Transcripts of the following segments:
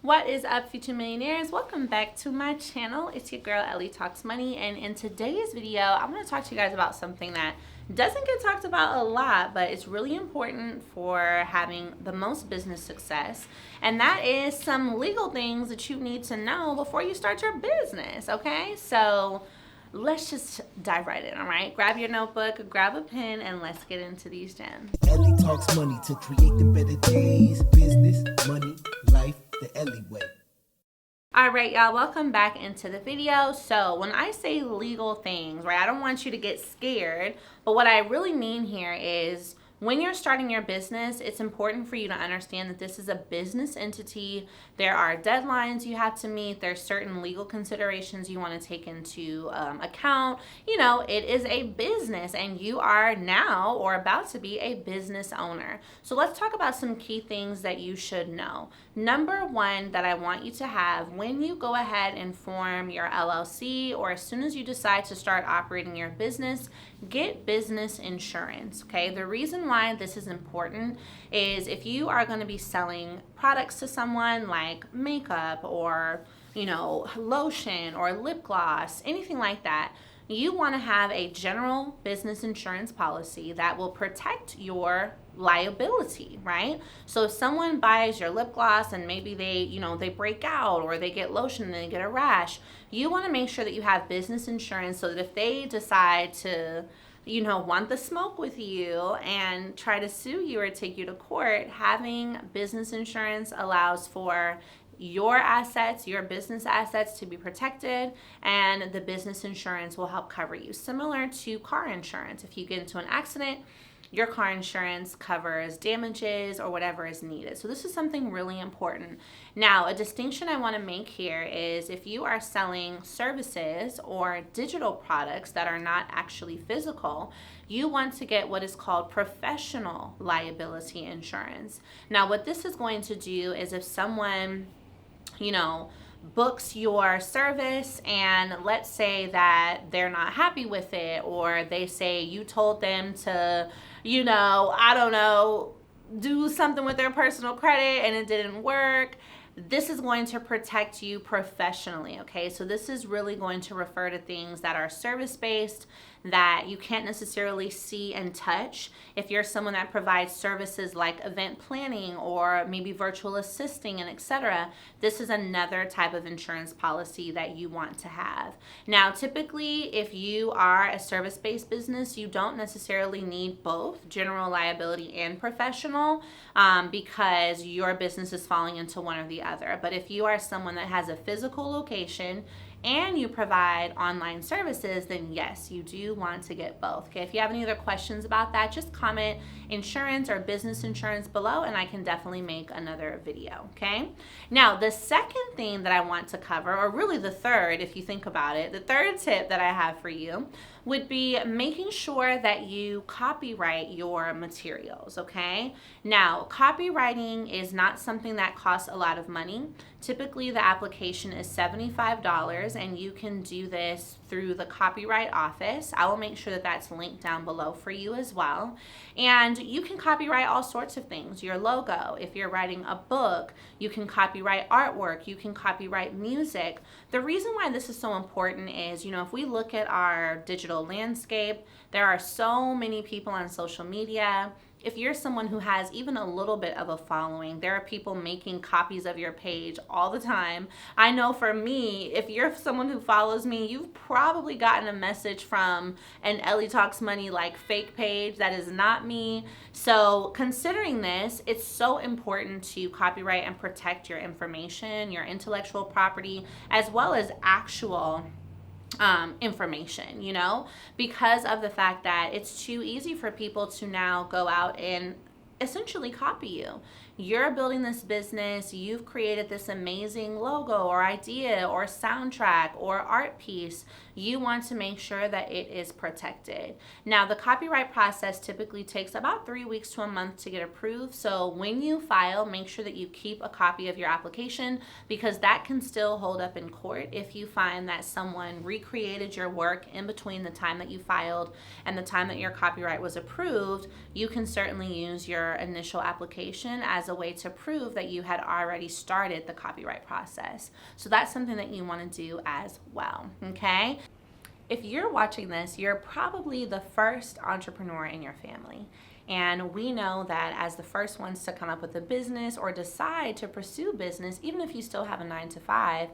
What is up, future millionaires? Welcome back to my channel. It's your girl Ellie Talks Money, and in today's video I'm going to talk to you guys about something that doesn't get talked about a lot, but it's really important for having the most business success, and that is some legal things that you need to know before you start your business. Okay, so let's just dive right in. All right, grab your notebook, grab a pen, and let's get into these gems. Ellie talks money to create the better days. Business, money, life, the Ellie way. All right, y'all, welcome back into the video. So when I say legal things, right, I don't want you to get scared, but what I really mean here is when you're starting your business, it's important for you to understand that this is a business entity. There are deadlines you have to meet. There's certain legal considerations you want to take into account. You know, it is a business and you are now or about to be a business owner. So let's talk about some key things that you should know. Number one that I want you to have when you go ahead and form your LLC, or as soon as you decide to start operating your business, get business insurance. Okay, the reason why this is important is if you are going to be selling products to someone like makeup or, you know, lotion or lip gloss, anything like that, you want to have a general business insurance policy that will protect your liability, right? So if someone buys your lip gloss and maybe they break out, or they get lotion and they get a rash, you want to make sure that you have business insurance so that if they decide to want the smoke with you and try to sue you or take you to court, having business insurance allows for your assets, your business assets, to be protected, and the business insurance will help cover you. Similar to car insurance, if you get into an accident, your car insurance covers damages or whatever is needed. So this is something really important. Now, a distinction I want to make here is if you are selling services or digital products that are not actually physical, you want to get what is called professional liability insurance. Now, what this is going to do is if someone books your service and let's say that they're not happy with it, or they say you told them to, do something with their personal credit and it didn't work, this is going to protect you professionally, okay? So this is really going to refer to things that are service-based that you can't necessarily see and touch. If you're someone that provides services like event planning or maybe virtual assisting and etc., this is another type of insurance policy that you want to have. Now, typically, if you are a service-based business, you don't necessarily need both general liability and professional because your business is falling into one or the other. But if you are someone that has a physical location and you provide online services, then yes, you do want to get both. Okay, if you have any other questions about that, just comment insurance or business insurance below and I can definitely make another video, okay? Now, the second thing that I want to cover, or really the third, if you think about it, the third tip that I have for you would be making sure that you copyright your materials, okay? Now, copywriting is not something that costs a lot of money. Typically, the application is $75 and you can do this through the copyright office. I will make sure that that's linked down below for you as well. And you can copyright all sorts of things. Your logo, if you're writing a book, you can copyright artwork, you can copyright music. The reason why this is so important is, if we look at our digital landscape, there are so many people on social media. If you're someone who has even a little bit of a following, there are people making copies of your page all the time. I know for me, if you're someone who follows me, you've probably gotten a message from an Ellie Talks Money fake page. That is not me. So considering this, it's so important to copyright and protect your information, your intellectual property, as well as actual information, because of the fact that it's too easy for people to now go out and essentially copy you. You're building this business, you've created this amazing logo or idea or soundtrack or art piece. You want to make sure that it is protected. Now, the copyright process typically takes about 3 weeks to a month to get approved. So when you file, make sure that you keep a copy of your application because that can still hold up in court if you find that someone recreated your work in between the time that you filed and the time that your copyright was approved. You can certainly use your your initial application as a way to prove that you had already started the copyright process. So that's something that you want to do as well, okay? If you're watching this, you're probably the first entrepreneur in your family. And we know that as the first ones to come up with a business or decide to pursue business, even if you still have a 9 to 5,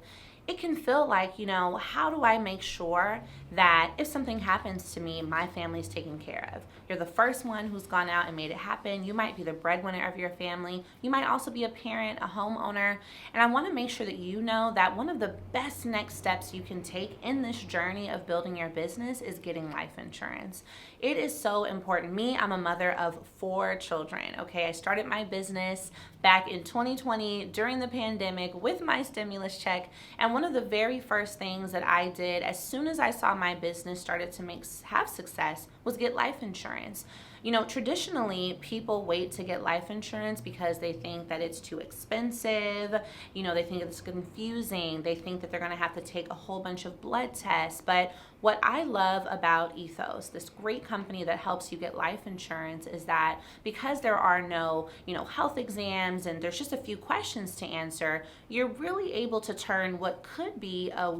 it can feel like, how do I make sure that if something happens to me, my family's taken care of? You're the first one who's gone out and made it happen. You might be the breadwinner of your family. You might also be a parent, a homeowner. And I want to make sure that you know that one of the best next steps you can take in this journey of building your business is getting life insurance. It is so important. Me, I'm a mother of 4 children, okay? I started my business back in 2020 during the pandemic with my stimulus check. And one of the very first things that I did as soon as I saw my business started to have success was get life insurance. Traditionally, people wait to get life insurance because they think that it's too expensive. They think it's confusing. They think that they're going to have to take a whole bunch of blood tests. But what I love about Ethos, this great company that helps you get life insurance, is that because there are no, health exams and there's just a few questions to answer, you're really able to turn what could be a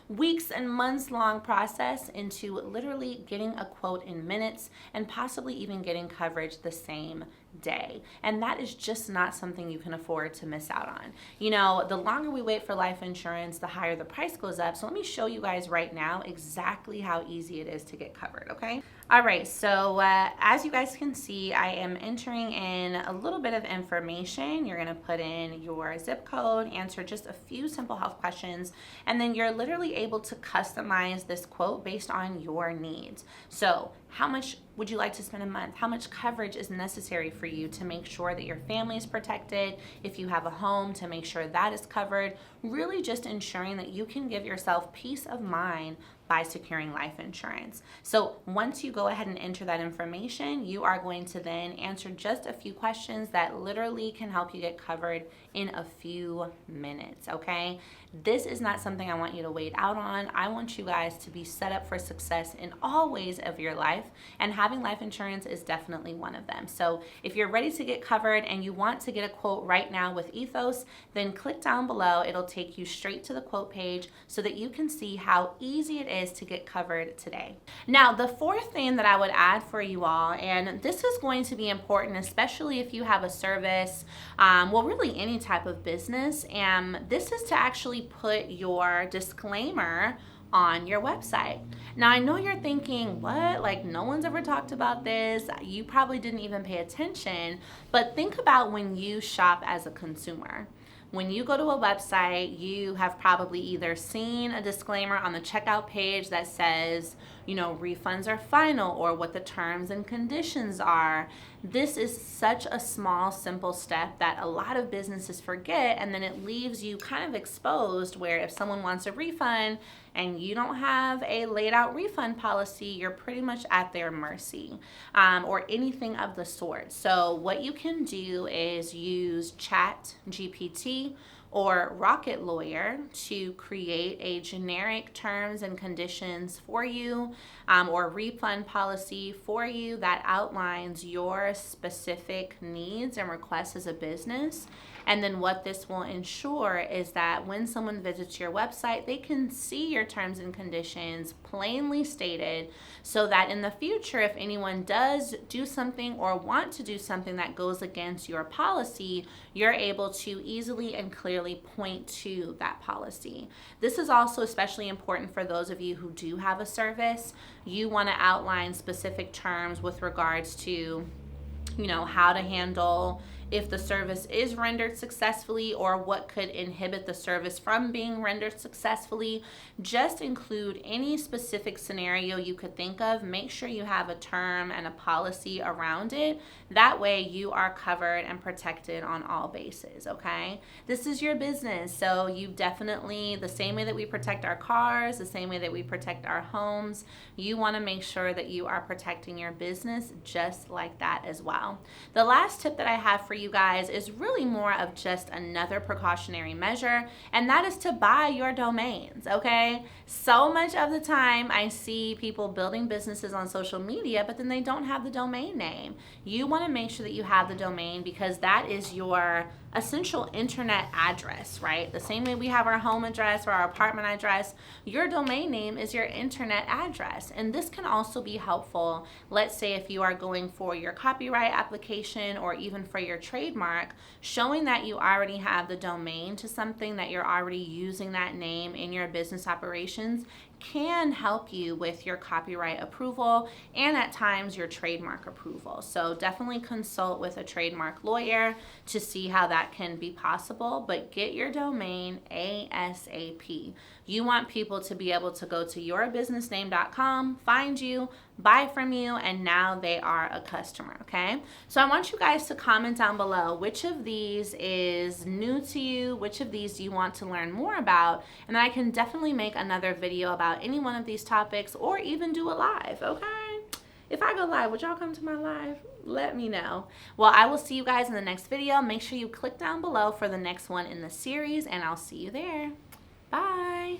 weeks and months long process into literally getting a quote in minutes and possibly even getting coverage the same day. And that is just not something you can afford to miss out on. The longer we wait for life insurance, the higher the price goes up. So let me show you guys right now exactly how easy it is to get covered, okay? All right, so as you guys can see, I am entering in a little bit of information. You're gonna put in your zip code, answer just a few simple health questions, and then you're literally able to customize this quote based on your needs. So how much would you like to spend a month? How much coverage is necessary for you to make sure that your family is protected? If you have a home, to make sure that is covered. Really just ensuring that you can give yourself peace of mind by securing life insurance. So once you go ahead and enter that information, you are going to then answer just a few questions that literally can help you get covered in a few minutes, okay? This is not something I want you to wait out on. I want you guys to be set up for success in all ways of your life, and having life insurance is definitely one of them. So if you're ready to get covered and you want to get a quote right now with Ethos, then click down below. It'll take you straight to the quote page so that you can see how easy it is to get covered today. Now, the fourth thing that I would add for you all, and this is going to be important, especially if you have a service, really any type of business, and this is to actually put your disclaimer on your website. Now, I know you're thinking, what? Like, no one's ever talked about this. You probably didn't even pay attention, but think about when you shop as a consumer. When you go to a website, you have probably either seen a disclaimer on the checkout page that says, refunds are final, or what the terms and conditions are. This is such a small, simple step that a lot of businesses forget, and then it leaves you kind of exposed where if someone wants a refund and you don't have a laid out refund policy, you're pretty much at their mercy, or anything of the sort. So what you can do is use Chat GPT or Rocket Lawyer to create a generic terms and conditions for you, or refund policy for you that outlines your specific needs and requests as a business. And then what this will ensure is that when someone visits your website, they can see your terms and conditions plainly stated, so that in the future, if anyone does do something or want to do something that goes against your policy, you're able to easily and clearly point to that policy. This is also especially important for those of you who do have a service. You want to outline specific terms with regards to, how to handle if the service is rendered successfully, or what could inhibit the service from being rendered successfully. Just include any specific scenario you could think of. Make sure you have a term and a policy around it. That way you are covered and protected on all bases, okay? This is your business, so you definitely, the same way that we protect our cars, the same way that we protect our homes, you want to make sure that you are protecting your business just like that as well. The last tip that I have for you you guys is really more of just another precautionary measure, and that is to buy your domains, okay? So much of the time I see people building businesses on social media, but then they don't have the domain name. You want to make sure that you have the domain because that is your essential internet address, right? The same way we have our home address or our apartment address, your domain name is your internet address. And this can also be helpful. Let's say if you are going for your copyright application or even for your trademark, showing that you already have the domain to something, that you're already using that name in your business operations, can help you with your copyright approval and at times your trademark approval. So definitely consult with a trademark lawyer to see how that can be possible, but get your domain ASAP. You want people to be able to go to yourbusinessname.com, find you, buy from you, and now they are a customer, okay? So I want you guys to comment down below which of these is new to you, which of these do you want to learn more about, and I can definitely make another video about any one of these topics or even do a live, okay? If I go live, would y'all come to my live? Let me know. Well, I will see you guys in the next video. Make sure you click down below for the next one in the series, and I'll see you there. Bye.